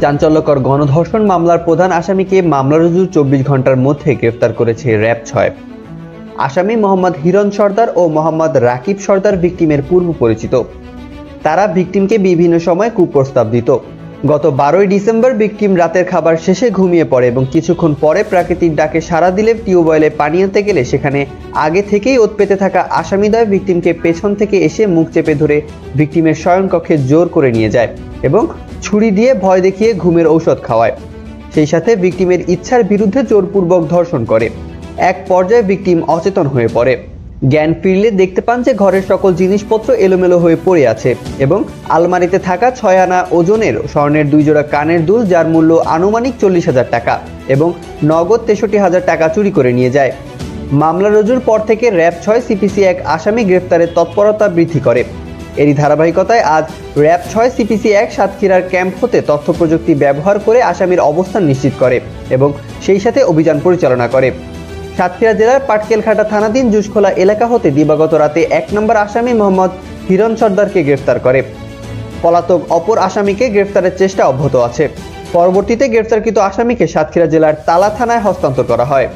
চাঞ্চল্যকর গণধর্ষণ মামলার প্রধান আসামিকে মামলা রুজুর 24 ঘন্টার মধ্যে গ্রেফতার করেছে র‍্যাব ৬। আসামি মোহাম্মদ হিরণ সর্দার ও মোহাম্মদ রাকিব সর্দার ভিকটিমের পূর্ব পরিচিত। তারা ভিকটিমকে বিভিন্ন সময় কুপ্রস্তাব দিত। গত 12 ডিসেম্বর ভিকটিম রাতের খাবার শেষে ঘুমিয়ে পড়ে এবং কিছুক্ষণ পরে প্রাকৃতিক ডাকে সাড়া দিলে টিউবওয়েলে পানি আনতে গেলে সেখানে আগে থেকেই ওত পেতে থাকা আসামিদ্বয় ভিকটিমকে পেছন থেকে এসে মুখ চেপে ধরে ভিকটিমের শয়নকক্ষে জোর করে নিয়ে যায় এবং ছুরি দিয়ে ভয় দেখিয়ে ঘুমের ঔষধ খাওয়ায়। সেই সাথে ভিকটিমের ইচ্ছার বিরুদ্ধে জোরপূর্বক ধর্ষণ করে। এক পর্যায়ে ভিকটিম অচেতন হয়ে পড়ে। জ্ঞান ফিরলে দেখতে পান যে ঘরের সকল জিনিসপত্র এলোমেলো হয়ে পড়ে আছে এবং আলমারিতে থাকা 6 আনা ওজনের স্বর্ণের 2 জোড়া কানের দুল, যার মূল্য আনুমানিক 40,000 টাকা এবং নগদ 63,000 টাকা চুরি করে নিয়ে যায়। মামলা রুজুর পর থেকে র‍্যাব ৬ সিপিসি ১ আসামি গ্রেফতারের তৎপরতা বৃদ্ধি করে। এরই ধারাবাহিকতায় আজ র‍্যাব ৬ সিপিসি ১ সাতক্ষীরার ক্যাম্প হতে তথ্য প্রযুক্তি ব্যবহার করে আসামির অবস্থান নিশ্চিত করে এবং সেই সাথে অভিযান পরিচালনা করে। সাতক্ষীরা জেলার পাটকেলঘাটা থানাধীন জুসখোলা এলাকা হতে দিবাগত রাতে ১ নম্বর আসামি মোহাম্মদ হিরণ সর্দারকে গ্রেফতার করে। পলাতক অপর আসামিকে গ্রেফতারের চেষ্টা অব্যাহত আছে। পরবর্তীতে গ্রেফতারকৃত আসামিকে সাতক্ষীরা জেলার তালা থানায় হস্তান্তর করা হয়।